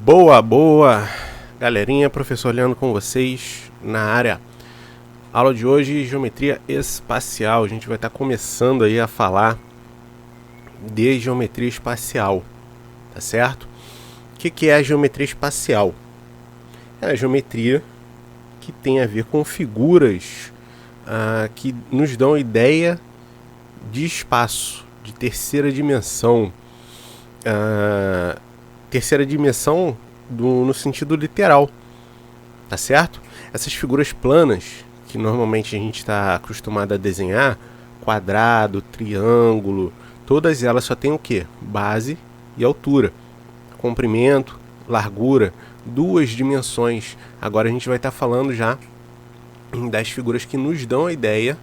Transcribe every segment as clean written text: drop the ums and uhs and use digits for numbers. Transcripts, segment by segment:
Boa, galerinha, professor Leandro com vocês na área. Aula de hoje, geometria espacial. A gente vai estar começando aí a falar de geometria espacial, tá certo? O que é a geometria espacial? É a geometria que tem a ver com figuras que nos dão ideia de espaço, de terceira dimensão. Terceira dimensão no sentido literal, tá certo? Essas figuras planas que normalmente a gente está acostumado a desenhar, quadrado, triângulo, todas elas só têm o que? Base e altura, comprimento, largura, duas dimensões. Agora a gente vai estar falando já das figuras que nos dão a ideia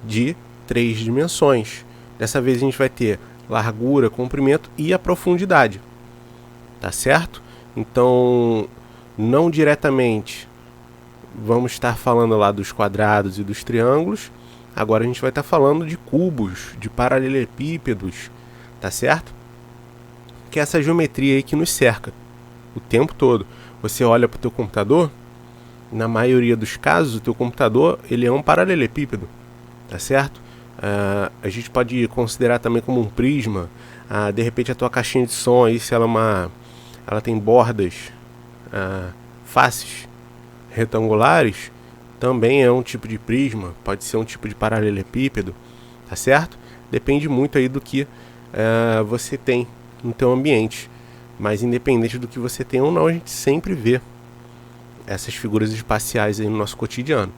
de três dimensões. Dessa vez a gente vai ter largura, comprimento e a profundidade. Tá certo? Então, não diretamente vamos estar falando lá dos quadrados e dos triângulos. Agora a gente vai estar falando de cubos, de paralelepípedos, tá certo? Que é essa geometria aí que nos cerca o tempo todo. Você olha para o teu computador, na maioria dos casos, o teu computador ele é um paralelepípedo, tá certo? A gente pode considerar também como um prisma. De repente a tua caixinha de som aí, se ela tem bordas, faces retangulares, também é um tipo de prisma, pode ser um tipo de paralelepípedo, tá certo? Depende muito aí do que você tem no teu ambiente, mas independente do que você tem ou não, a gente sempre vê essas figuras espaciais aí no nosso cotidiano,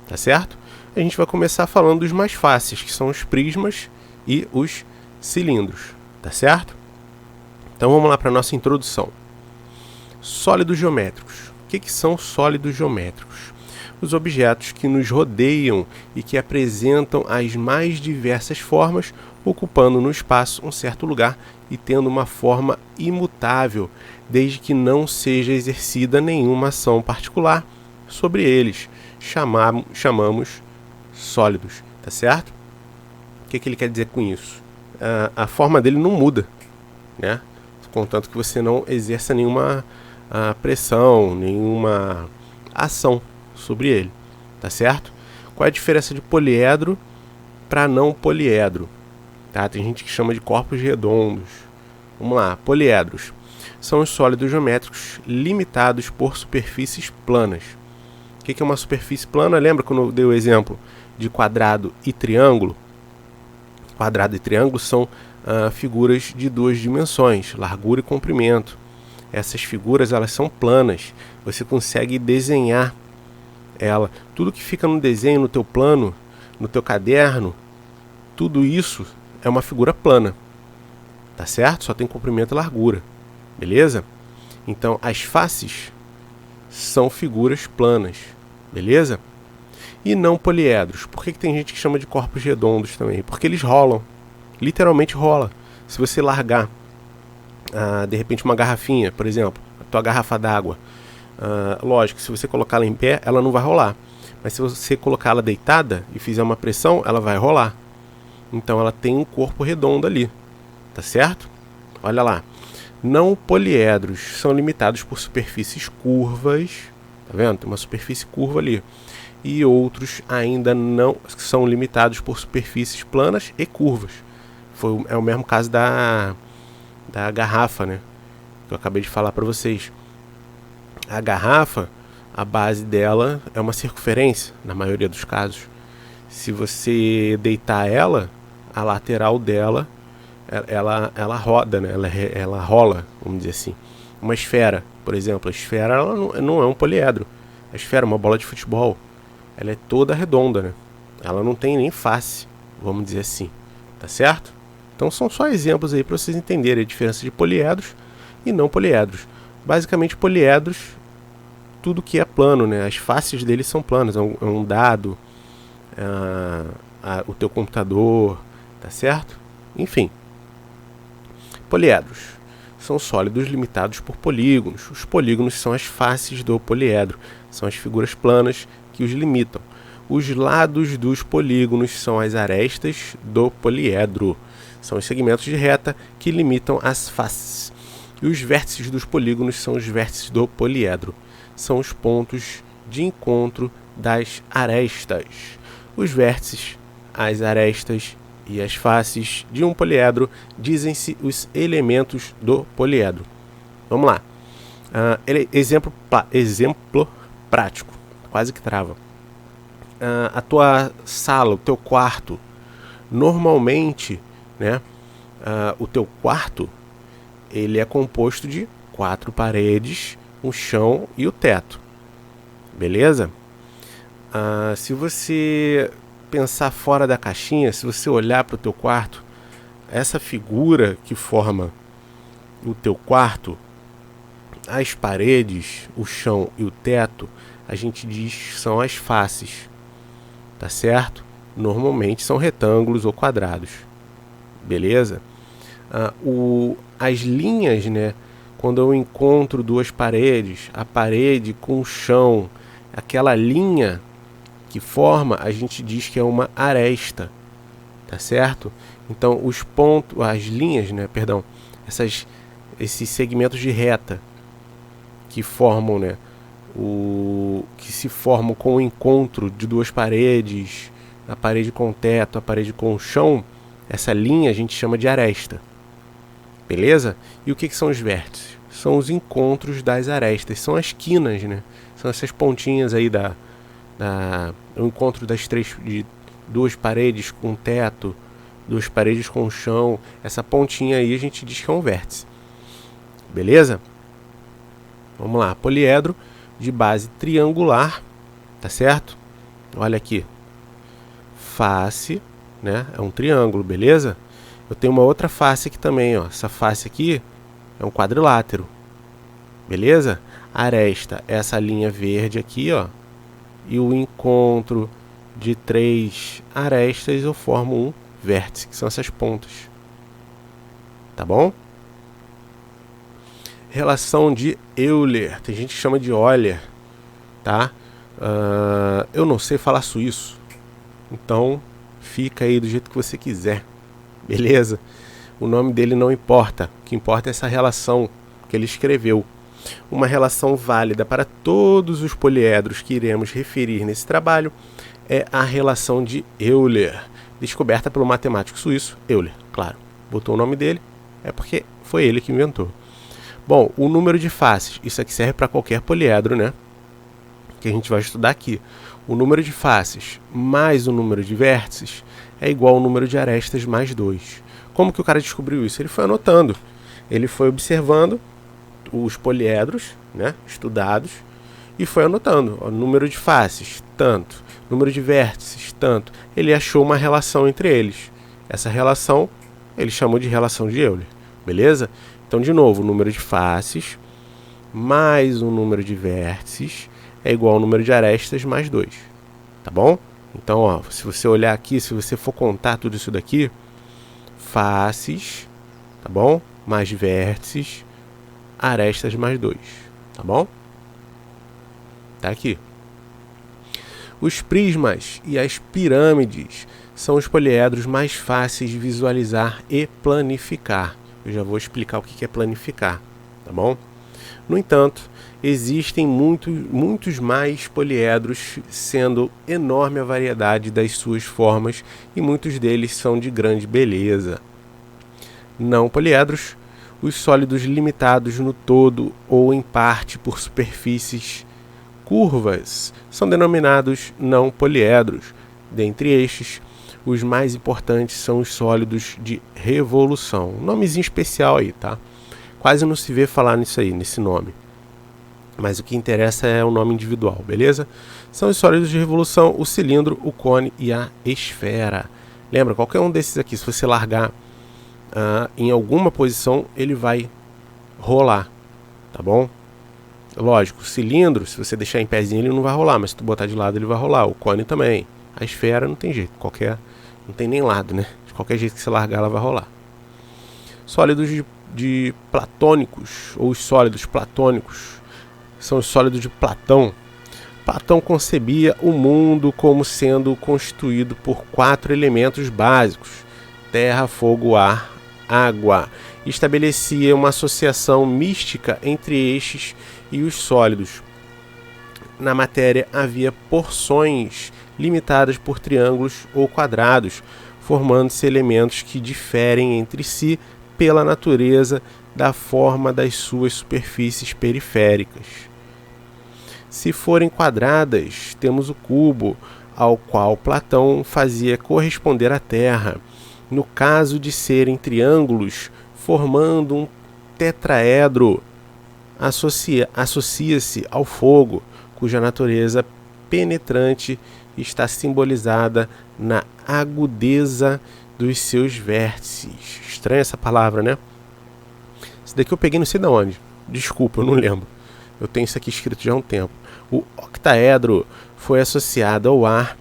tá certo? A gente vai começar falando dos mais fáceis, que são os prismas e os cilindros, tá certo? Então vamos lá para a nossa introdução. Sólidos geométricos. O que são sólidos geométricos? Os objetos que nos rodeiam e que apresentam as mais diversas formas, ocupando no espaço um certo lugar e tendo uma forma imutável, desde que não seja exercida nenhuma ação particular sobre eles. Chamamos sólidos, tá certo? O que ele quer dizer com isso? A forma dele não muda, né? Contanto que você não exerça nenhuma pressão, nenhuma ação sobre ele, tá certo? Qual é a diferença de poliedro para não poliedro? Tá? Tem gente que chama de corpos redondos. Vamos lá, poliedros são os sólidos geométricos limitados por superfícies planas. O que é uma superfície plana? Lembra quando eu dei o exemplo de quadrado e triângulo? Quadrado e triângulo são figuras de duas dimensões, largura e comprimento. Essas figuras elas são planas, você consegue desenhar ela. Tudo que fica no desenho, no teu plano, no teu caderno, tudo isso é uma figura plana, tá certo? Só tem comprimento e largura, beleza? Então as faces são figuras planas, beleza? E não poliedros. Por que tem gente que chama de corpos redondos também? Porque eles rolam, literalmente rola. Se você largar de repente uma garrafinha, por exemplo, a tua garrafa d'água, lógico, se você colocá-la em pé, ela não vai rolar. Mas se você colocá-la deitada e fizer uma pressão, ela vai rolar. Então ela tem um corpo redondo ali, tá certo? Olha lá. Não poliedros são limitados por superfícies curvas, tá vendo? Tem uma superfície curva ali. E outros ainda não são limitados por superfícies planas e curvas. É o mesmo caso da garrafa, né? Que eu acabei de falar para vocês. A garrafa, a base dela é uma circunferência, na maioria dos casos. Se você deitar ela, a lateral dela, ela roda, né? Ela rola, vamos dizer assim. Uma esfera, por exemplo, a esfera ela não é um poliedro. A esfera é uma bola de futebol. Ela é toda redonda, né? Ela não tem nem face, vamos dizer assim. Tá certo? Então são só exemplos aí para vocês entenderem a diferença de poliedros e não poliedros. Basicamente poliedros, tudo que é plano, né? As faces deles são planas, é um dado, o teu computador, tá certo? Enfim. Poliedros são sólidos limitados por polígonos. Os polígonos são as faces do poliedro, são as figuras planas que os limitam. Os lados dos polígonos são as arestas do poliedro. São os segmentos de reta que limitam as faces. E os vértices dos polígonos são os vértices do poliedro. São os pontos de encontro das arestas. Os vértices, as arestas e as faces de um poliedro dizem-se os elementos do poliedro. Vamos lá. Exemplo prático. Quase que trava. A tua sala, o teu quarto. Normalmente, né, o teu quarto ele é composto de 4 paredes, um chão e o teto. Beleza? Se você pensar fora da caixinha, se você olhar para o teu quarto, essa figura que forma o teu quarto, as paredes, o chão e o teto, a gente diz que são as faces, tá certo? Normalmente são retângulos ou quadrados, beleza? As linhas, né? Quando eu encontro duas paredes, a parede com o chão, aquela linha que forma, a gente diz que é uma aresta, tá certo? Então os pontos, as linhas, né? Perdão, esses segmentos de reta que formam, né? Que se formam com o encontro de duas paredes, a parede com o teto, a parede com o chão, essa linha a gente chama de aresta. Beleza? E o que são os vértices? São os encontros das arestas, são as quinas, né? São essas pontinhas aí o encontro de duas paredes com teto, duas paredes com chão. Essa pontinha aí a gente diz que é um vértice. Beleza? Vamos lá, poliedro de base triangular, tá certo? Olha aqui, face, né? É um triângulo, beleza? Eu tenho uma outra face aqui também, ó. Essa face aqui é um quadrilátero, beleza? Aresta, essa linha verde aqui, ó. E o encontro de 3 arestas eu formo um vértice, que são essas pontas. Tá bom? Relação de Euler, tem gente que chama de Euler, tá? Eu não sei falar suíço, então fica aí do jeito que você quiser, beleza? O nome dele não importa, o que importa é essa relação que ele escreveu. Uma relação válida para todos os poliedros que iremos referir nesse trabalho é a relação de Euler, descoberta pelo matemático suíço Euler, claro. Botou o nome dele, é porque foi ele que inventou. Bom, o número de faces, isso aqui serve para qualquer poliedro, né? Que a gente vai estudar aqui. O número de faces mais o número de vértices é igual ao número de arestas mais 2. Como que o cara descobriu isso? Ele foi anotando. Ele foi observando os poliedros, né, estudados, e foi anotando. O número de faces, tanto. Número de vértices, tanto. Ele achou uma relação entre eles. Essa relação ele chamou de relação de Euler. Beleza? Então, de novo, o número de faces mais o número de vértices é igual ao número de arestas mais 2. Tá bom? Então, ó, se você olhar aqui, se você for contar tudo isso daqui, faces, tá bom? Mais vértices, arestas mais 2. Tá bom? Tá aqui. Os prismas e as pirâmides são os poliedros mais fáceis de visualizar e planificar. Eu já vou explicar o que é planificar, tá bom? No entanto, existem muitos mais poliedros, sendo enorme a variedade das suas formas e muitos deles são de grande beleza. Não poliedros, os sólidos limitados no todo ou em parte por superfícies curvas, são denominados não poliedros. Dentre estes, os mais importantes são os sólidos de revolução. Um nomezinho especial aí, tá? Quase não se vê falar nisso aí, nesse nome. Mas o que interessa é o nome individual, beleza? São os sólidos de revolução, o cilindro, o cone e a esfera. Lembra, qualquer um desses aqui, se você largar em alguma posição, ele vai rolar, tá bom? Lógico, o cilindro, se você deixar em pezinho, ele não vai rolar, mas se tu botar de lado, ele vai rolar. O cone também. A esfera não tem jeito, não tem nem lado, né? De qualquer jeito que você largar, ela vai rolar. Sólidos de platônicos, ou os sólidos platônicos, são os sólidos de Platão. Platão concebia o mundo como sendo constituído por 4 elementos básicos: terra, fogo, ar, água. e estabelecia uma associação mística entre estes e os sólidos. Na matéria havia porções limitadas por triângulos ou quadrados, formando-se elementos que diferem entre si pela natureza da forma das suas superfícies periféricas. Se forem quadradas, temos o cubo, ao qual Platão fazia corresponder a Terra. No caso de serem triângulos, formando um tetraedro, associa-se ao fogo, cuja natureza penetrante está simbolizada na agudeza dos seus vértices. Estranha essa palavra, né? Isso daqui eu peguei não sei de onde. Desculpa, eu não lembro. Eu tenho isso aqui escrito já há um tempo. O octaedro foi associado ao ar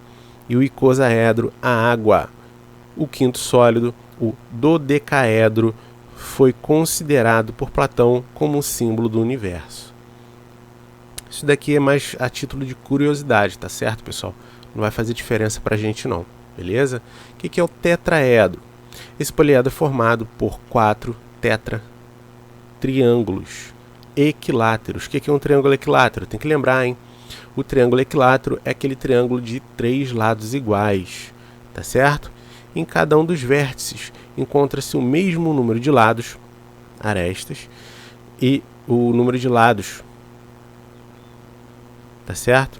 e o icosaedro à água. O quinto sólido, o dodecaedro, foi considerado por Platão como um símbolo do universo. Isso daqui é mais a título de curiosidade, tá certo, pessoal? Não vai fazer diferença pra gente não, beleza? O que é o tetraedro? Esse poliedro é formado por 4 triângulos equiláteros. O que é um triângulo equilátero? Tem que lembrar, hein? O triângulo equilátero é aquele triângulo de 3 lados iguais, tá certo? Em cada um dos vértices encontra-se o mesmo número de lados, arestas, e o número de lados, tá certo?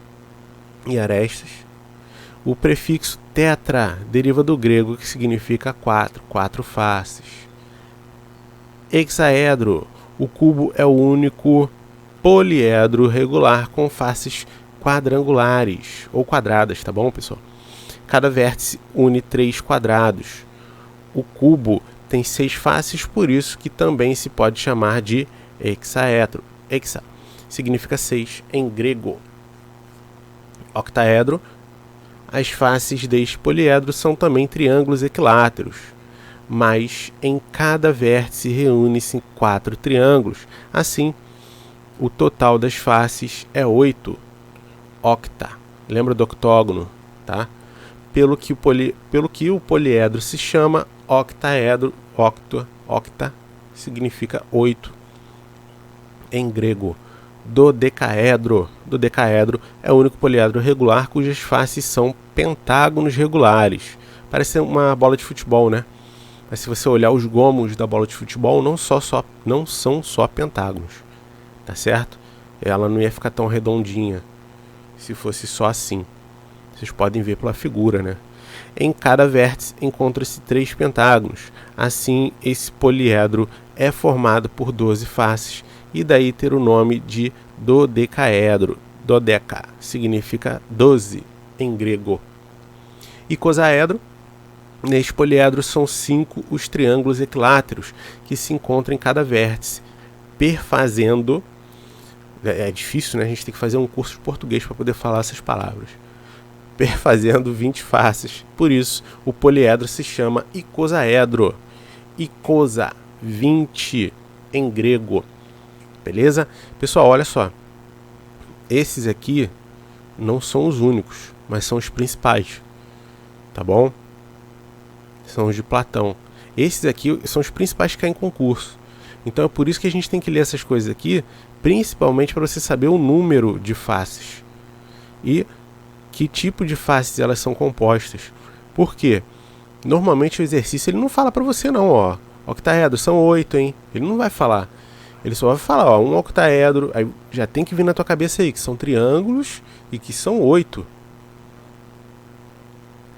E arestas. O prefixo tetra deriva do grego, que significa 4 faces. Hexaedro. O cubo é o único poliedro regular com faces quadrangulares ou quadradas, tá bom, pessoal? Cada vértice une 3 quadrados. O cubo tem 6 faces, por isso que também se pode chamar de hexaedro. Hexa significa 6 em grego. Octaedro. As faces deste poliedro são também triângulos equiláteros, mas em cada vértice reúne-se 4 triângulos. Assim, o total das faces é 8. Octa. Lembra do octógono, tá? Pelo que o poliedro se chama octaedro. Octa significa 8 em grego. Dodecaedro é o único poliedro regular cujas faces são pentágonos regulares. Parece uma bola de futebol, né? Mas se você olhar os gomos da bola de futebol, não são só pentágonos, tá certo? Ela não ia ficar tão redondinha se fosse só assim. Vocês podem ver pela figura, né? Em cada vértice encontram-se 3 pentágonos. Assim, esse poliedro é formado por 12 faces, e daí ter o nome de dodecaedro. Dodeca significa 12 em grego. Icosaedro. Neste poliedro são 5 os triângulos equiláteros que se encontram em cada vértice, perfazendo. É difícil, né? A gente tem que fazer um curso de português para poder falar essas palavras. Perfazendo 20 faces. Por isso, o poliedro se chama icosaedro. Icosa, 20 em grego. Beleza? Pessoal, olha só. Esses aqui não são os únicos, mas são os principais. Tá bom? São os de Platão. Esses aqui são os principais que caem em concurso. Então é por isso que a gente tem que ler essas coisas aqui, principalmente para você saber o número de faces e que tipo de faces elas são compostas. Por quê? Normalmente o exercício ele não fala para você não, ó. Octaedro são 8, hein? Ele não vai falar. Ele só vai falar, ó, um octaedro, aí já tem que vir na tua cabeça aí que são triângulos e que são 8.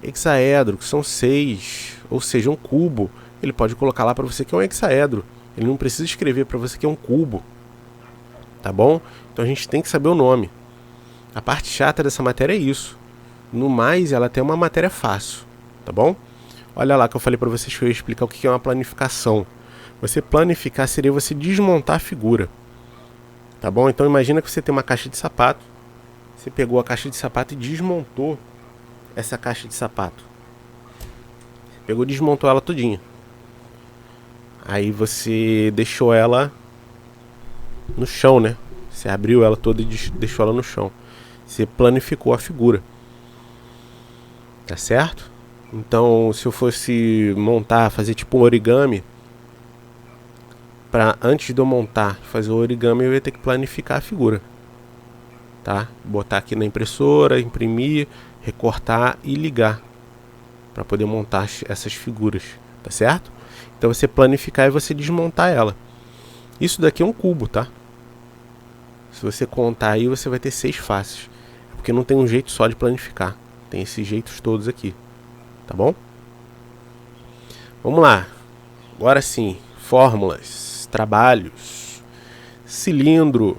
Hexaedro, que são 6, ou seja, um cubo. Ele pode colocar lá para você que é um hexaedro. Ele não precisa escrever para você que é um cubo. Tá bom? Então a gente tem que saber o nome. A parte chata dessa matéria é isso. No mais, ela tem uma matéria fácil. Tá bom? Olha lá que eu falei para vocês que eu ia explicar o que é uma planificação. Você planificar seria você desmontar a figura. Tá bom? Então imagina que você tem uma caixa de sapato. Você pegou a caixa de sapato e desmontou essa caixa de sapato. Pegou e desmontou ela todinha. Aí você deixou ela no chão, né? Você abriu ela toda e deixou ela no chão. Você planificou a figura. Tá certo? Então, se eu fosse montar, fazer tipo um origami, antes de eu montar e fazer o origami, eu ia ter que planificar a figura, tá? Botar aqui na impressora, imprimir, recortar e ligar para poder montar essas figuras, tá certo? Então você planificar e você desmontar ela. Isso daqui é um cubo, tá? Se você contar aí, você vai ter 6 faces, porque não tem um jeito só de planificar, tem esses jeitos todos aqui, tá bom? Vamos lá, agora sim, fórmulas, trabalhos, cilindro.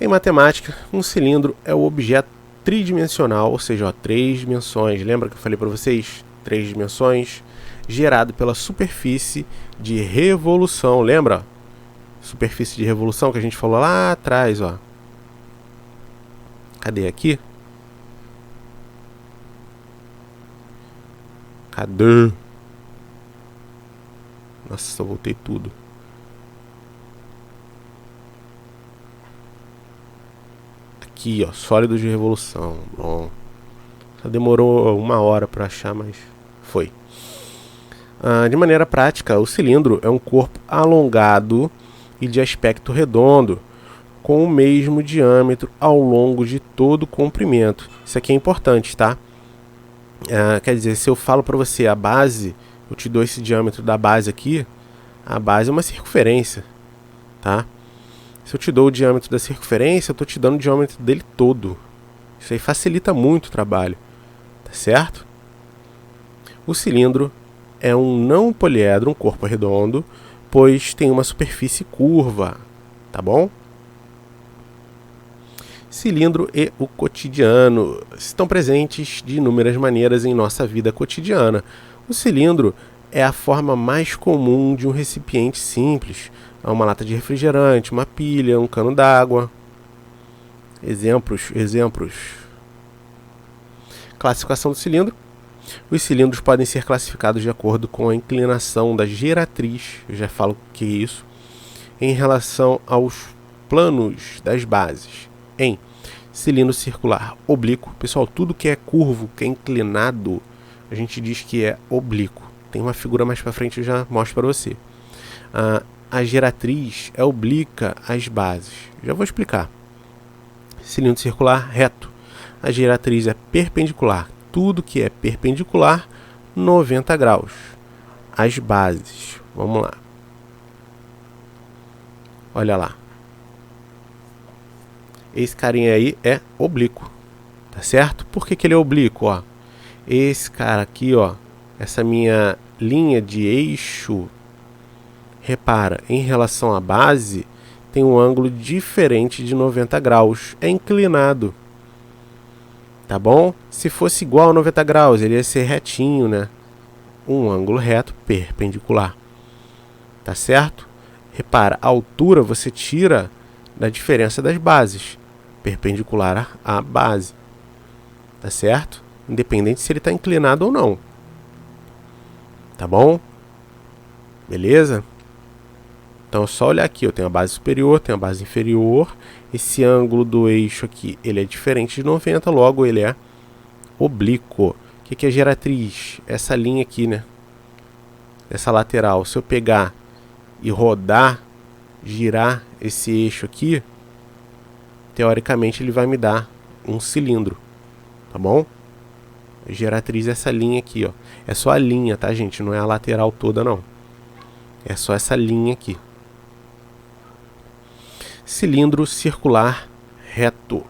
Em matemática, um cilindro é o objeto tridimensional, ou seja, 3 dimensões. Lembra que eu falei para vocês? 3 dimensões, gerado pela superfície de revolução. Lembra? Superfície de revolução que a gente falou lá atrás, ó. Cadê aqui? Cadê? Nossa, eu voltei tudo. Aqui, ó, sólidos de revolução. Bom, só demorou 1 hora para achar, mas foi. De maneira prática, o cilindro é um corpo alongado e de aspecto redondo, com o mesmo diâmetro ao longo de todo o comprimento. Isso aqui é importante, tá? Quer dizer, se eu falo para você a base, eu te dou esse diâmetro da base aqui, a base é uma circunferência, tá? Se eu te dou o diâmetro da circunferência, eu estou te dando o diâmetro dele todo. Isso aí facilita muito o trabalho, tá certo? O cilindro é um não poliedro, um corpo redondo, pois tem uma superfície curva, tá bom? Cilindro e o cotidiano estão presentes de inúmeras maneiras em nossa vida cotidiana. O cilindro é a forma mais comum de um recipiente simples, uma lata de refrigerante, uma pilha, um cano d'água. Exemplos. Classificação do cilindro. Os cilindros podem ser classificados de acordo com a inclinação da geratriz, eu já falo o que é isso, em relação aos planos das bases. Em cilindro circular oblíquo, pessoal, tudo que é curvo, que é inclinado, a gente diz que é oblíquo. Tem uma figura mais para frente, eu já mostro para você. A geratriz é oblíqua às bases. Já vou explicar. Cilindro circular reto. A geratriz é perpendicular. Tudo que é perpendicular, 90 graus. As bases. Vamos lá. Olha lá. Esse carinha aí é oblíquo. Tá certo? Por que ele é oblíquo? Ó? Esse cara aqui, ó. Essa minha linha de eixo, repara, em relação à base, tem um ângulo diferente de 90 graus. É inclinado. Tá bom? Se fosse igual a 90 graus, ele ia ser retinho, né? Um ângulo reto perpendicular. Tá certo? Repara, a altura você tira da diferença das bases. Perpendicular à base. Tá certo? Independente se ele está inclinado ou não. Tá bom? Beleza? Então é só olhar aqui, eu tenho a base superior, tenho a base inferior. Esse ângulo do eixo aqui, ele é diferente de 90, logo ele é oblíquo. O que é geratriz? Essa linha aqui, né? Essa lateral. Se eu pegar e rodar, girar esse eixo aqui, teoricamente ele vai me dar um cilindro. Tá bom? Geratriz é essa linha aqui, ó. É só a linha, tá, gente? Não é a lateral toda, não. É só essa linha aqui. Cilindro circular reto.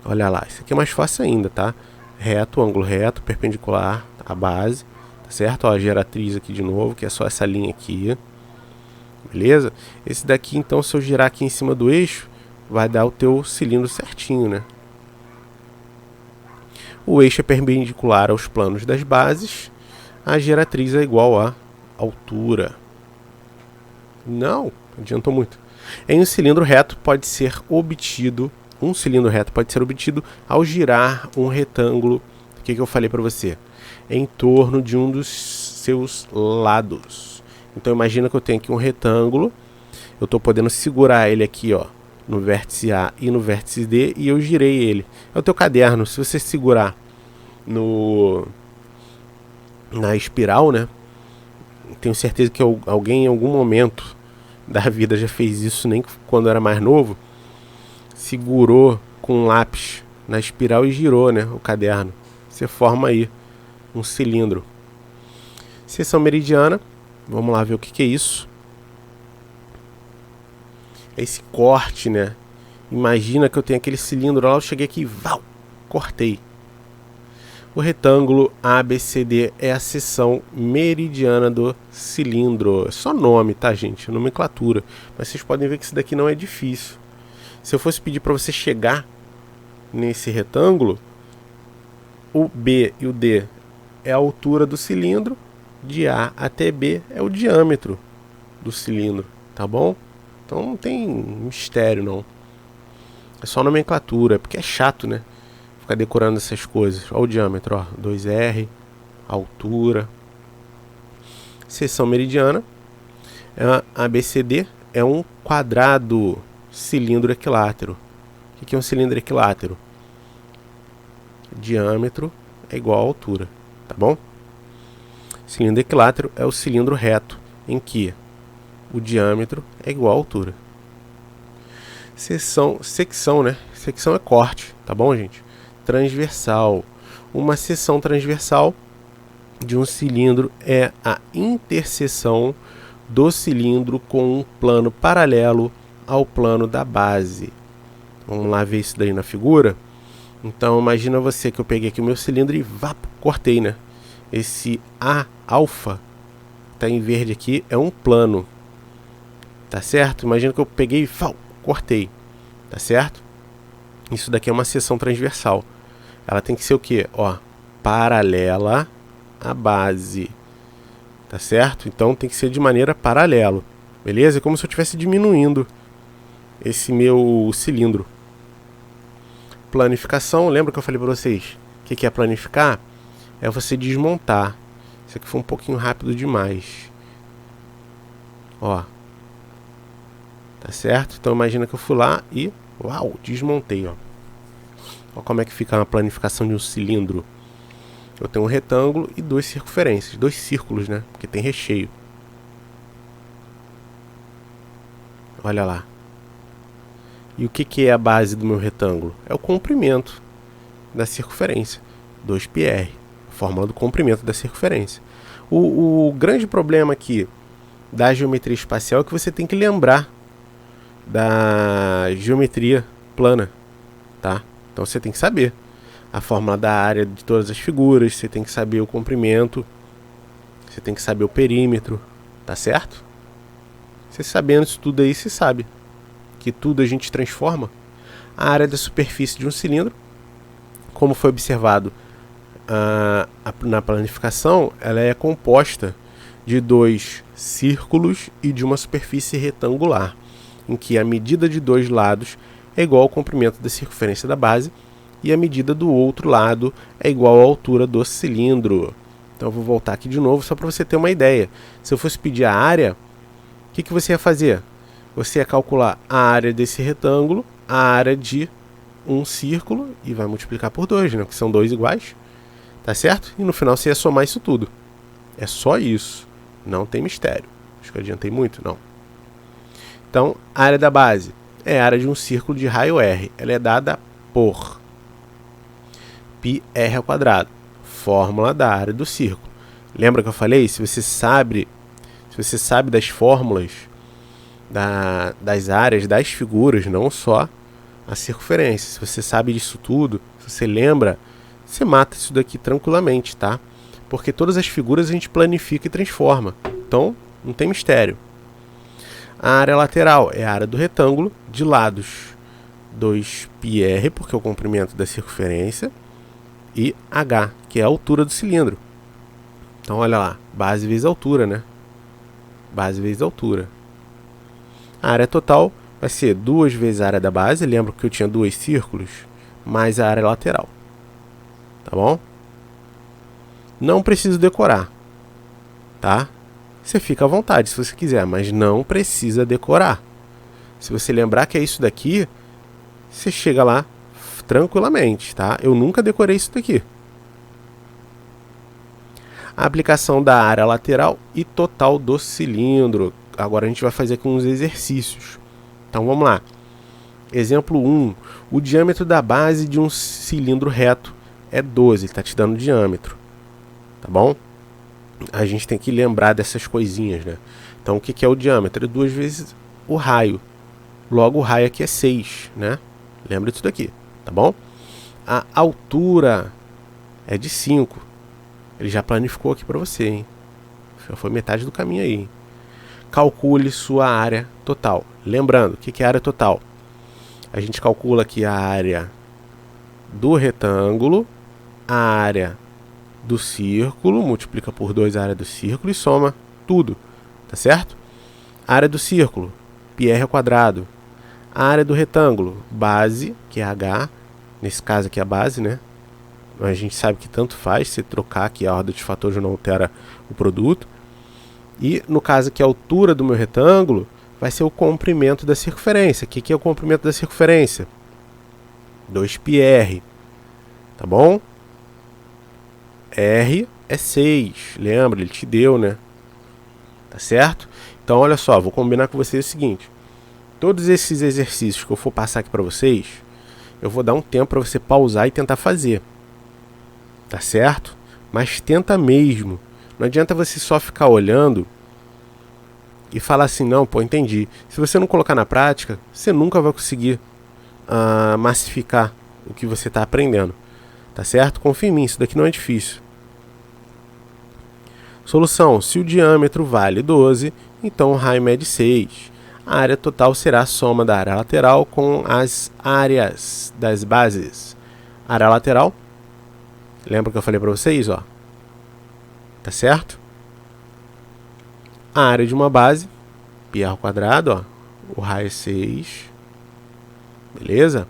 Olha lá, isso aqui é mais fácil ainda, tá? Reto, ângulo reto, perpendicular à base, tá certo? Ó, a geratriz aqui de novo, que é só essa linha aqui. Beleza? Esse daqui, então, se eu girar aqui em cima do eixo, vai dar o teu cilindro certinho, né? O eixo é perpendicular aos planos das bases. A geratriz é igual à altura. Não, adiantou muito. Em um cilindro reto pode ser obtido, ao girar um retângulo, o que eu falei para você? Em torno de um dos seus lados. Então imagina que eu tenho aqui um retângulo, eu estou podendo segurar ele aqui, ó, no vértice A e no vértice D, e eu girei ele. É o teu caderno, se você segurar na espiral, né? Tenho certeza que alguém em algum momento da vida já fez isso, nem quando era mais novo. Segurou com um lápis na espiral e girou, né, o caderno. Você forma aí um cilindro. Seção meridiana. Vamos lá ver o que é isso. É esse corte, né? Imagina que eu tenho aquele cilindro lá, eu cheguei aqui e cortei. O retângulo ABCD é a seção meridiana do cilindro. É só nome, tá, gente? Nomenclatura. Mas vocês podem ver que isso daqui não é difícil. Se eu fosse pedir para você chegar nesse retângulo, o B e o D é a altura do cilindro, de A até B é o diâmetro do cilindro, tá bom? Então não tem mistério, não. É só nomenclatura, porque é chato, né? Ficar decorando essas coisas. Olha o diâmetro, ó, 2R, altura. Seção meridiana. A ABCD é um quadrado cilindro equilátero. O que é um cilindro equilátero? Diâmetro é igual à altura, tá bom? Cilindro equilátero é o cilindro reto, em que o diâmetro é igual à altura. Secção, né? Secção é corte, tá bom, gente? Transversal. Uma seção transversal de um cilindro é a interseção do cilindro com um plano paralelo ao plano da base. Vamos lá ver isso daí na figura. Então imagina você que eu peguei aqui o meu cilindro e cortei, né? Esse alfa tá em verde aqui, é um plano, tá certo? Imagina que eu peguei e cortei, tá certo? Isso daqui é uma seção transversal. Ela tem que ser o quê? Ó, paralela à base, tá certo? Então tem que ser de maneira paralela, beleza? É como se eu estivesse diminuindo esse meu cilindro. Planificação, lembra que eu falei para vocês? O que é planificar? É você desmontar. Isso aqui foi um pouquinho rápido demais. Ó. Tá certo? Então imagina que eu fui lá e desmontei, ó. Ó como é que fica uma planificação de um cilindro. Eu tenho um retângulo e duas circunferências, dois círculos, né? Porque tem recheio. Olha lá. E o que é a base do meu retângulo? É o comprimento da circunferência, 2πr, a fórmula do comprimento da circunferência. O grande problema aqui da geometria espacial é que você tem que lembrar da geometria plana, tá? Então você tem que saber a fórmula da área de todas as figuras, você tem que saber o comprimento, você tem que saber o perímetro, tá certo? Você sabendo isso tudo aí, você sabe que tudo a gente transforma. A área da superfície de um cilindro, como foi observado na planificação, ela é composta de dois círculos e de uma superfície retangular, em que a medida de dois lados é igual ao comprimento da circunferência da base e a medida do outro lado é igual à altura do cilindro. Então eu vou voltar aqui de novo só para você ter uma ideia. Se eu fosse pedir a área, o que você ia fazer? Você ia calcular a área desse retângulo, a área de um círculo e vai multiplicar por 2, né? Que são dois iguais, tá certo? E no final você ia somar isso tudo. É só isso, não tem mistério. Acho que eu adiantei muito, não. Então, a área da base é a área de um círculo de raio R. Ela é dada por πr², fórmula da área do círculo. Lembra que eu falei? Se você sabe das fórmulas das áreas, das figuras, não só a circunferência. Se você sabe disso tudo, se você lembra, você mata isso daqui tranquilamente, tá? Porque todas as figuras a gente planifica e transforma. Então, não tem mistério. A área lateral é a área do retângulo, de lados 2πr, porque é o comprimento da circunferência, e h, que é a altura do cilindro. Então, olha lá, base vezes altura, né? Base vezes altura. A área total vai ser 2 vezes a área da base, lembra que eu tinha dois círculos, mais a área lateral. Tá bom? Não preciso decorar, tá? Você fica à vontade se você quiser, mas não precisa decorar. Se você lembrar que é isso daqui, você chega lá tranquilamente, tá? Eu nunca decorei isso daqui. A aplicação da área lateral e total do cilindro. Agora a gente vai fazer aqui uns exercícios. Então vamos lá. Exemplo 1. O diâmetro da base de um cilindro reto é 12. Ele está te dando o diâmetro. Tá bom? A gente tem que lembrar dessas coisinhas, né? Então o que é o diâmetro? É 2 vezes o raio. Logo o raio aqui é 6, né? Lembra disso daqui, tá bom? A altura é de 5. Ele já planificou aqui para você, hein? Já foi metade do caminho aí, hein? Calcule sua área total. Lembrando, o que é área total? A gente calcula aqui a área do retângulo, a área do círculo, multiplica por 2 a área do círculo e soma tudo, tá certo? A área do círculo, πr ao quadrado. A área do retângulo, base, que é h, nesse caso aqui é a base, né? Mas a gente sabe que tanto faz, se trocar aqui a ordem de fatores não altera o produto. E no caso aqui a altura do meu retângulo vai ser o comprimento da circunferência. O que é o comprimento da circunferência? 2πr, tá bom? R é 6, lembra, ele te deu, né? Tá certo? Então olha só, vou combinar com vocês o seguinte. Todos esses exercícios que eu for passar aqui para vocês, eu vou dar um tempo para você pausar e tentar fazer. Tá certo? Mas tenta mesmo. Não adianta você só ficar olhando e falar assim, não, pô, entendi. Se você não colocar na prática, você nunca vai conseguir massificar o que você está aprendendo. Tá certo? Confia em mim, isso daqui não é difícil. Solução. Se o diâmetro vale 12, então o raio mede 6. A área total será a soma da área lateral com as áreas das bases. Área lateral, lembra que eu falei para vocês, ó? Tá certo? A área de uma base, πr ao quadrado, ó. O raio é 6. Beleza?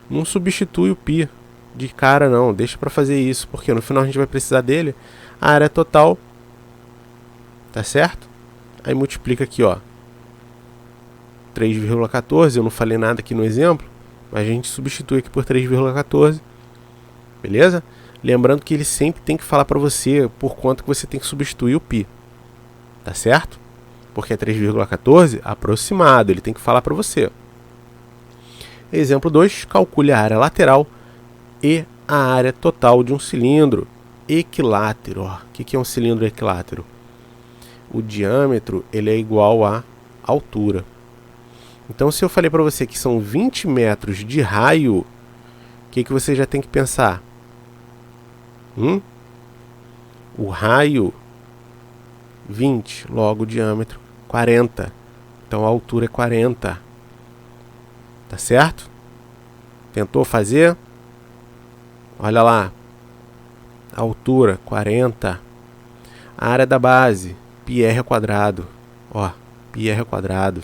Não substitui o π de cara não, deixa para fazer isso, porque no final a gente vai precisar dele. A área total, tá certo? Aí multiplica aqui, ó. 3,14, eu não falei nada aqui no exemplo, mas a gente substitui aqui por 3,14. Beleza? Lembrando que ele sempre tem que falar para você por quanto que você tem que substituir o π. Tá certo? Porque é 3,14 aproximado, ele tem que falar para você. Exemplo 2, calcule a área lateral e a área total de um cilindro equilátero. O que é um cilindro equilátero? O diâmetro ele é igual à altura. Então, se eu falei para você que são 20 metros de raio, o que você já tem que pensar? O raio, 20, logo o diâmetro, 40. Então, a altura é 40. Tá certo? Tentou fazer? Olha lá. A altura, 40. A área da base, πr ao quadrado. Ó, πr ao quadrado.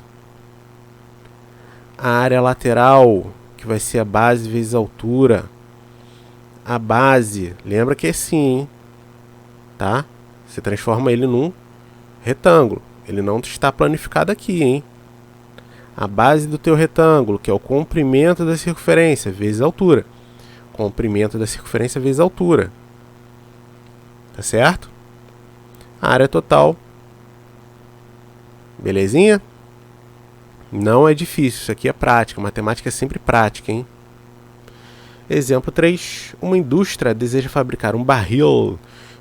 A área lateral, que vai ser a base vezes a altura. A base, lembra que é assim, hein? Tá? Você transforma ele num retângulo. Ele não está planificado aqui, hein? A base do teu retângulo, que é o comprimento da circunferência vezes a altura. Comprimento da circunferência vezes a altura. Tá certo? A área total. Belezinha? Não é difícil, isso aqui é prática. Matemática é sempre prática, hein? Exemplo 3. Uma indústria deseja fabricar um barril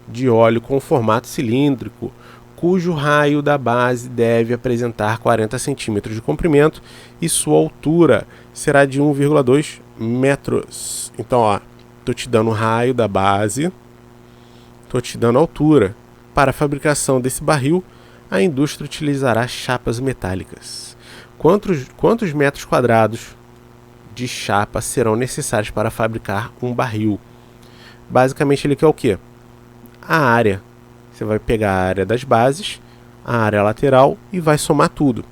de óleo com formato cilíndrico, cujo raio da base deve apresentar 40 centímetros de comprimento e sua altura será de 1,2 metros. Então, ó, tô te dando o raio da base, tô te dando a altura. Para a fabricação desse barril, a indústria utilizará chapas metálicas. Quantos metros quadrados de chapa serão necessários para fabricar um barril? Basicamente ele quer o quê? A área. Você vai pegar a área das bases, a área lateral e vai somar tudo.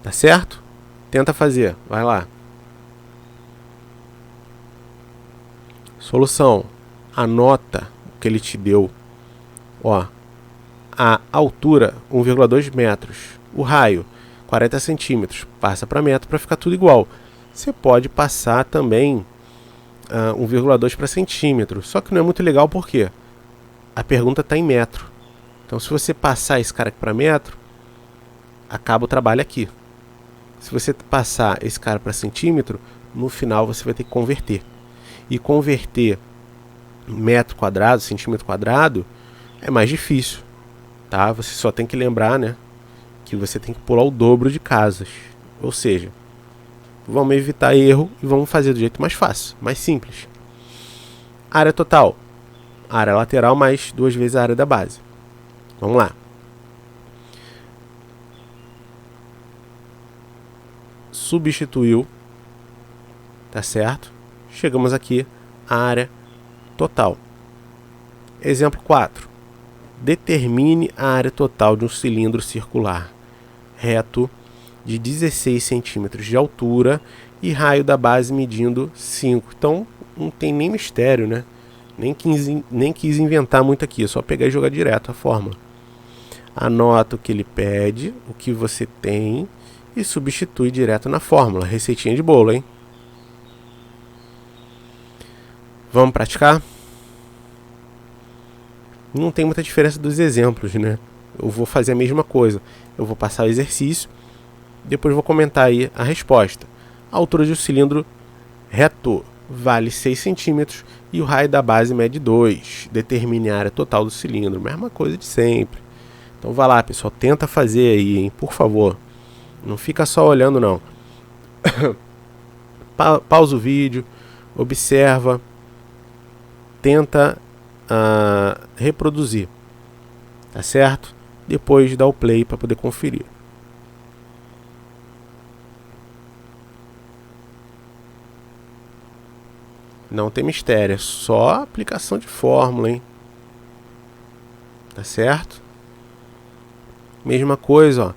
Tá certo? Tenta fazer. Vai lá. Solução. Anota o que ele te deu. Ó, a altura 1,2 metros. O raio 40 centímetros. Passa para metro para ficar tudo igual. Você pode passar também 1,2 para centímetro. Só que não é muito legal por quê? a pergunta está em metro. Então, se você passar esse cara aqui para metro, acaba o trabalho aqui. Se você passar esse cara para centímetro, no final você vai ter que converter. E converter metro quadrado, centímetro quadrado, é mais difícil, tá? Você só tem que lembrar, né, que você tem que pular o dobro de casas. Ou seja, vamos evitar erro e vamos fazer do jeito mais fácil, mais simples. Área total. Área lateral mais 2 vezes a área da base. Vamos lá. Substituiu. Tá certo? Chegamos aqui à área total. Exemplo 4. Determine a área total de um cilindro circular reto de 16 centímetros de altura e raio da base medindo 5. Então, não tem nem mistério, né? Nem quis inventar muito aqui, é só pegar e jogar direto a fórmula. Anota o que ele pede, o que você tem e substitui direto na fórmula. Receitinha de bolo, hein? Vamos praticar? Não tem muita diferença dos exemplos, né? Eu vou fazer a mesma coisa. Eu vou passar o exercício, depois vou comentar aí a resposta. A altura de um cilindro reto vale 6 centímetros e o raio da base mede 2. Determine a área total do cilindro. Mesma coisa de sempre. Então vai lá, pessoal. Tenta fazer aí, hein? Por favor. Não fica só olhando, não. Pausa o vídeo. Observa. Tenta reproduzir. Tá certo? Depois dá o play para poder conferir. Não tem mistério, é só aplicação de fórmula, hein? Tá certo? Mesma coisa, ó.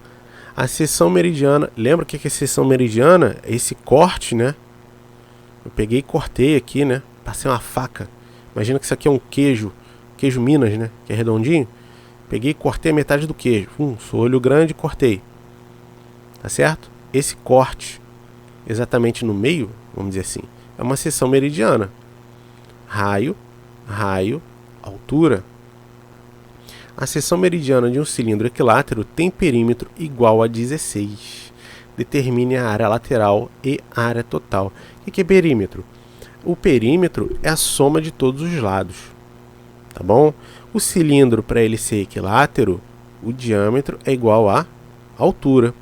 A seção meridiana, lembra o que é seção meridiana? É esse corte, né? Eu peguei e cortei aqui, né? Passei uma faca. Imagina que isso aqui é um queijo Minas, né? Que é redondinho. Peguei e cortei a metade do queijo. Sou olho grande e cortei. Tá certo? Esse corte, exatamente no meio, vamos dizer assim, é uma seção meridiana. Raio, altura. A seção meridiana de um cilindro equilátero tem perímetro igual a 16. Determine a área lateral e a área total. O que é perímetro? O perímetro é a soma de todos os lados. Tá bom? O cilindro, para ele ser equilátero, o diâmetro é igual à altura.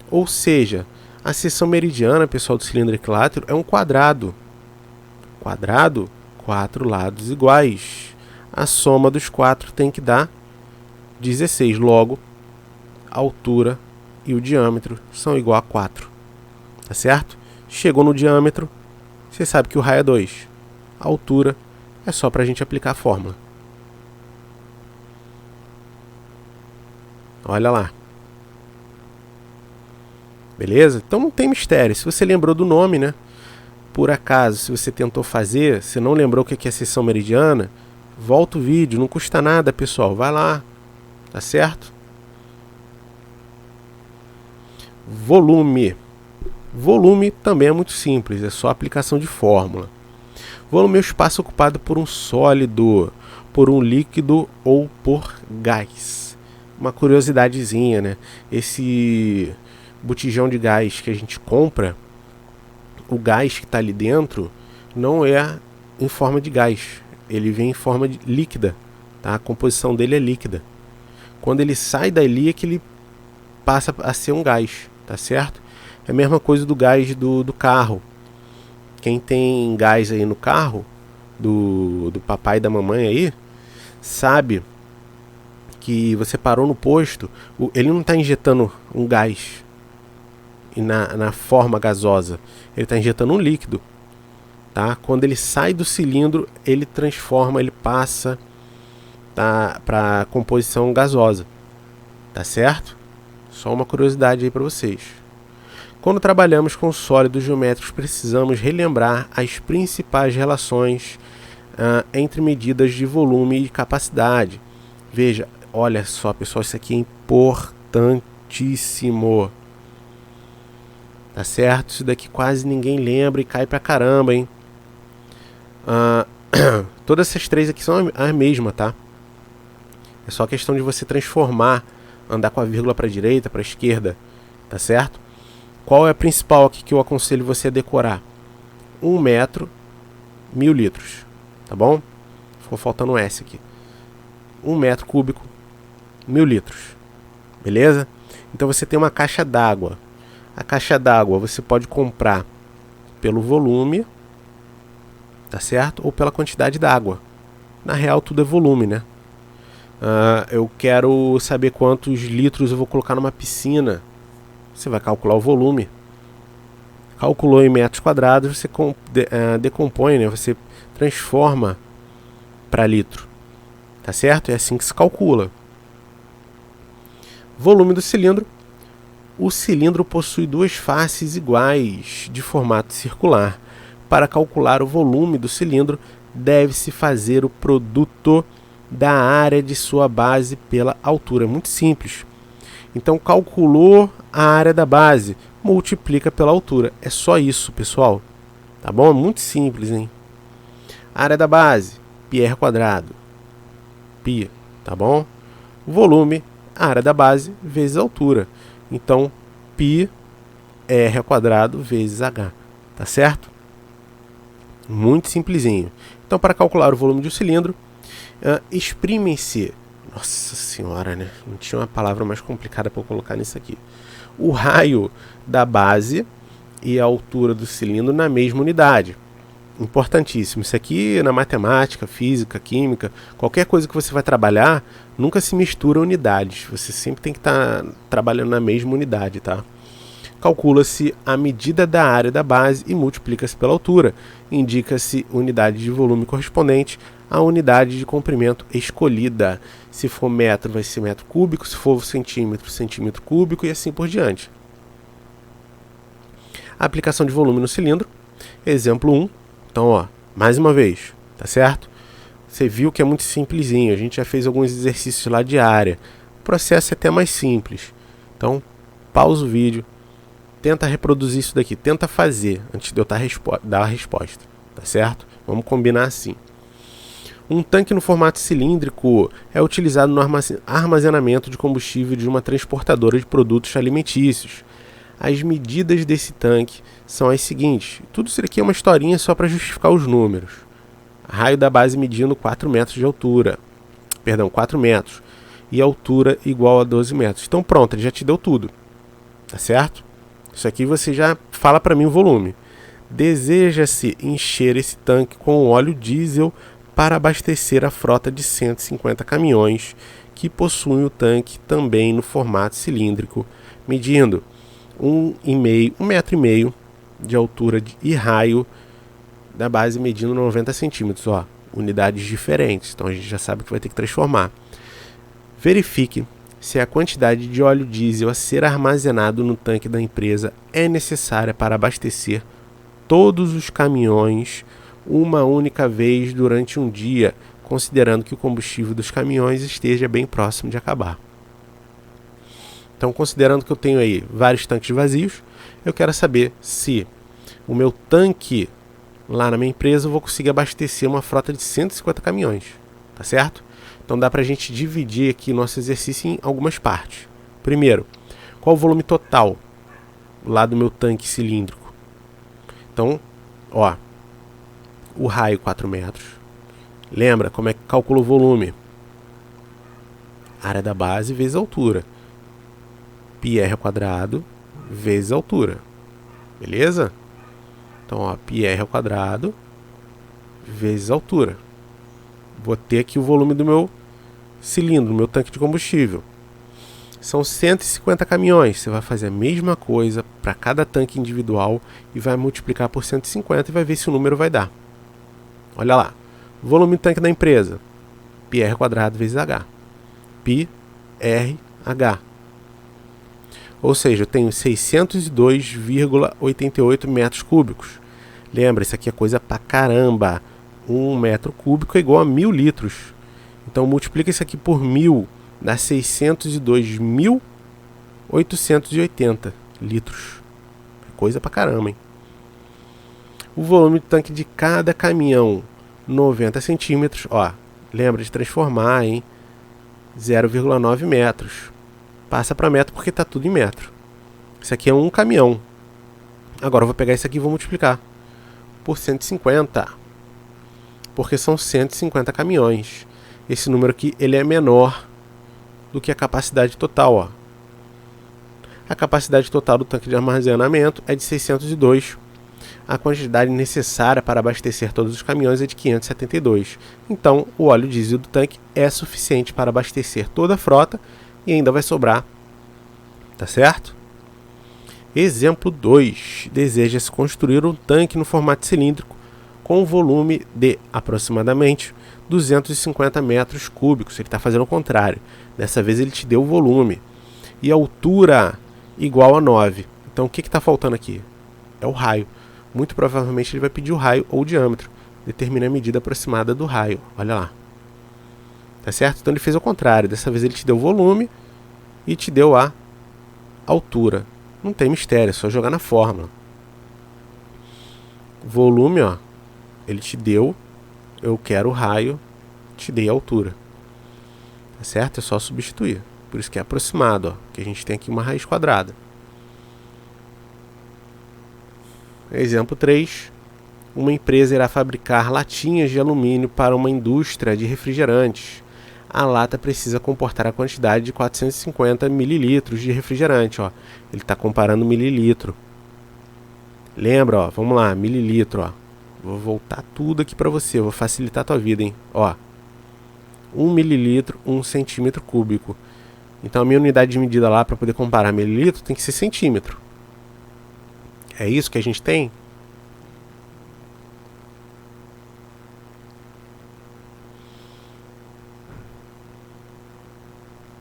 Ou seja, a seção meridiana, pessoal, do cilindro equilátero é um quadrado. Quadrado, 4 lados iguais. A soma dos 4 tem que dar 16. Logo, a altura e o diâmetro são igual a 4. Tá certo? Chegou no diâmetro, você sabe que o raio é 2. A altura é só para a gente aplicar a fórmula. Olha lá. Beleza? Então não tem mistério. Se você lembrou do nome, né? Por acaso, se você tentou fazer, você não lembrou o que é seção meridiana, volta o vídeo, não custa nada, pessoal. Vai lá. Tá certo? Volume. Volume também é muito simples, é só aplicação de fórmula. Volume é o espaço ocupado por um sólido, por um líquido ou por gás. Uma curiosidadezinha, né? Esse botijão de gás que a gente compra, o gás que está ali dentro não é em forma de gás, ele vem em forma de líquida, tá? A composição dele é líquida. Quando ele sai dali é que ele passa a ser um gás, tá certo? É a mesma coisa do gás do carro. Quem tem gás aí no carro, do papai e da mamãe aí, sabe que você parou no posto, ele não está injetando um gás na forma gasosa, ele está injetando um líquido, tá? Quando ele sai do cilindro, ele transforma, ele passa, tá, para composição gasosa, tá certo? Só uma curiosidade aí para vocês. Quando trabalhamos com sólidos geométricos, precisamos relembrar as principais relações entre medidas de volume e capacidade. Veja, olha só, pessoal, isso aqui é importantíssimo. Tá certo? Isso daqui quase ninguém lembra e cai pra caramba, hein? Todas essas três aqui são a mesma, tá? É só questão de você transformar, andar com a vírgula para a direita, para a esquerda, tá certo? Qual é a principal aqui que eu aconselho você a decorar? 1 metro, 1000 litros, tá bom? Ficou faltando um S aqui. 1 metro cúbico, 1000 litros, beleza? Então você tem uma caixa d'água. A caixa d'água você pode comprar pelo volume, tá certo? Ou pela quantidade d'água. Na real tudo é volume, né? Eu quero saber quantos litros eu vou colocar numa piscina. Você vai calcular o volume. Calculou em metros quadrados, você decompõe, né? Você transforma para litro. Tá certo? É assim que se calcula. Volume do cilindro. O cilindro possui duas faces iguais de formato circular. Para calcular o volume do cilindro, deve-se fazer o produto da área de sua base pela altura. Muito simples. Então, calculou a área da base, multiplica pela altura. É só isso, pessoal. Tá bom? É muito simples, hein? Área da base, πr quadrado. Π, tá bom? Volume, área da base, vezes a altura. Então, π r ao quadrado vezes h. Tá certo? Muito simplesinho. Então, para calcular o volume de um cilindro, exprimem-se... Nossa senhora, né? Não tinha uma palavra mais complicada para eu colocar nisso aqui. O raio da base e a altura do cilindro na mesma unidade. Importantíssimo. Isso aqui na matemática, física, química, qualquer coisa que você vai trabalhar, nunca se mistura unidades. Você sempre tem que estar trabalhando na mesma unidade, tá? Calcula-se a medida da área da base e multiplica-se pela altura. Indica-se unidade de volume correspondente à unidade de comprimento escolhida. Se for metro, vai ser metro cúbico. Se for centímetro, centímetro cúbico e assim por diante. A aplicação de volume no cilindro. Exemplo 1. Então, ó, mais uma vez, tá certo? Você viu que é muito simplesinho. A gente já fez alguns exercícios lá de área. O processo é até mais simples. Então, pausa o vídeo. Tenta reproduzir isso daqui, tenta fazer antes de eu dar a resposta, tá certo? Vamos combinar assim. Um tanque no formato cilíndrico é utilizado no armazenamento de combustível de uma transportadora de produtos alimentícios. As medidas desse tanque são as seguintes. Tudo isso aqui é uma historinha só para justificar os números. Raio da base medindo 4 metros de altura. Perdão, 4 metros. E altura igual a 12 metros. Então pronto, ele já te deu tudo. Tá certo? Isso aqui você já fala para mim o volume. Deseja-se encher esse tanque com óleo diesel para abastecer a frota de 150 caminhões que possuem o tanque também no formato cilíndrico, medindo 1,5 metro de altura e raio da base medindo 90 centímetros. Ó, unidades diferentes, então a gente já sabe que vai ter que transformar. Verifique se a quantidade de óleo diesel a ser armazenado no tanque da empresa é necessária para abastecer todos os caminhões uma única vez durante um dia, considerando que o combustível dos caminhões esteja bem próximo de acabar. Então, considerando que eu tenho aí vários tanques vazios, eu quero saber se o meu tanque lá na minha empresa eu vou conseguir abastecer uma frota de 150 caminhões, tá certo? Então dá para a gente dividir aqui nosso exercício em algumas partes. Primeiro, qual o volume total lá do meu tanque cilíndrico? Então, ó, o raio 4 metros. Lembra como é que calcula o volume? Área da base vezes a altura. πr ao quadrado vezes a altura. Beleza? Então, ó, πr ao quadrado vezes a altura. Vou ter aqui o volume do meu cilindro, do meu tanque de combustível. São 150 caminhões. Você vai fazer a mesma coisa para cada tanque individual e vai multiplicar por 150 e vai ver se o número vai dar. Olha lá. Volume do tanque da empresa. πr ao quadrado vezes h. π, r, h. Ou seja, eu tenho 602,88 metros cúbicos. Lembra, isso aqui é coisa pra caramba. 1 metro cúbico é igual a 1000 litros. Então multiplica isso aqui por 1000, dá 602.880 litros. Coisa pra caramba, hein? O volume do tanque de cada caminhão, 90 centímetros. Ó, lembra de transformar, hein? 0,9 metros. Passa para metro porque está tudo em metro. Isso aqui é um caminhão. Agora eu vou pegar isso aqui e vou multiplicar por 150. Porque são 150 caminhões. Esse número aqui ele é menor do que a capacidade total. Ó. A capacidade total do tanque de armazenamento é de 602. A quantidade necessária para abastecer todos os caminhões é de 572. Então, o óleo diesel do tanque é suficiente para abastecer toda a frota e ainda vai sobrar. Tá certo? Exemplo 2. Deseja-se construir um tanque no formato cilíndrico com um volume de aproximadamente 250 metros cúbicos. Ele está fazendo o contrário. Dessa vez ele te deu o volume. E a altura igual a 9. Então o que está faltando aqui? É o raio. Muito provavelmente ele vai pedir o raio ou o diâmetro. Determina a medida aproximada do raio. Olha lá. Tá certo? Então ele fez o contrário. Dessa vez ele te deu o volume e te deu a altura. Não tem mistério, é só jogar na fórmula. Volume, ó. Ele te deu. Eu quero o raio. Te dei a altura. Tá certo? É só substituir. Por isso que é aproximado, ó. Que a gente tem aqui uma raiz quadrada. Exemplo 3. Uma empresa irá fabricar latinhas de alumínio para uma indústria de refrigerantes. A lata precisa comportar a quantidade de 450 mililitros de refrigerante. Ó. Ele está comparando mililitro. Lembra, ó, vamos lá, mililitro. Ó. Vou voltar tudo aqui para você, vou facilitar a tua vida, hein? Ó, 1 mililitro, 1 centímetro cúbico. Então a minha unidade de medida lá para poder comparar mililitro tem que ser centímetro. É isso que a gente tem?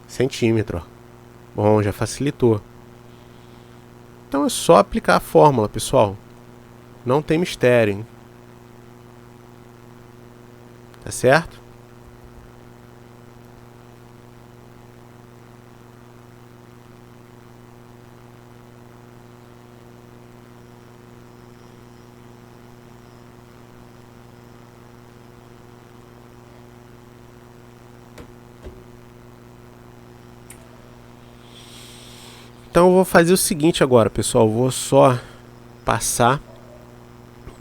Centímetro. Ó. Bom, já facilitou. Então é só aplicar a fórmula, pessoal. Não tem mistério, hein? Tá certo? Então eu vou fazer o seguinte agora, pessoal. Eu vou só passar,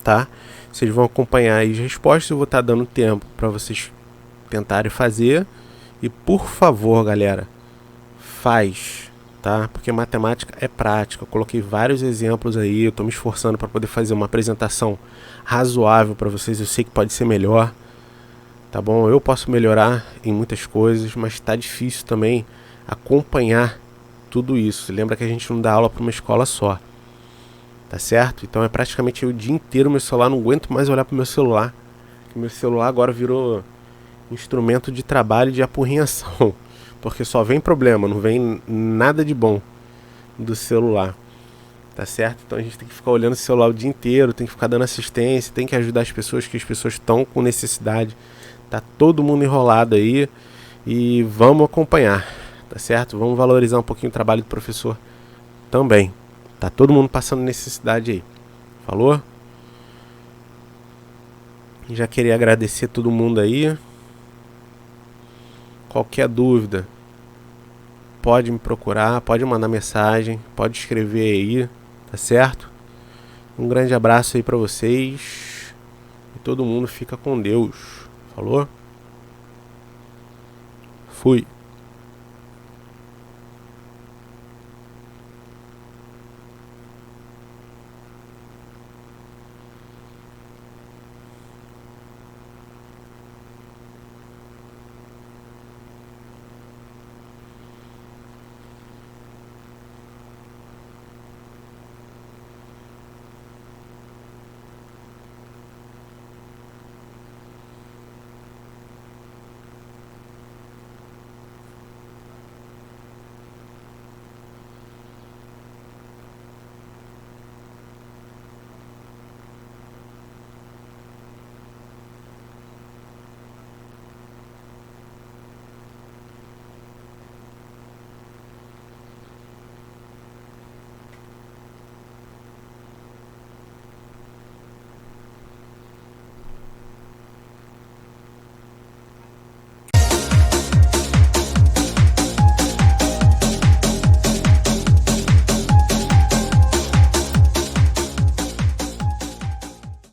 tá? Vocês vão acompanhar aí as respostas. Eu vou estar dando tempo para vocês tentarem fazer. E por favor, galera, faz, tá? Porque matemática é prática. Eu coloquei vários exemplos aí. Eu estou me esforçando para poder fazer uma apresentação razoável para vocês. Eu sei que pode ser melhor, tá bom? Eu posso melhorar em muitas coisas, mas está difícil também acompanhar tudo isso. Lembra que a gente não dá aula para uma escola só, tá certo? Então é praticamente o dia inteiro meu celular, não aguento mais olhar para o meu celular. Meu celular agora virou instrumento de trabalho e de apurrinhação, porque só vem problema, não vem nada de bom do celular, tá certo? Então a gente tem que ficar olhando o celular o dia inteiro, tem que ficar dando assistência, tem que ajudar as pessoas, que as pessoas estão com necessidade. Tá todo mundo enrolado aí e vamos acompanhar, tá certo? Vamos valorizar um pouquinho o trabalho do professor também. Tá todo mundo passando necessidade aí. Falou? Já queria agradecer todo mundo aí. Qualquer dúvida, pode me procurar, pode mandar mensagem, pode escrever aí, tá certo? Um grande abraço aí pra vocês. E todo mundo fica com Deus. Falou? Fui.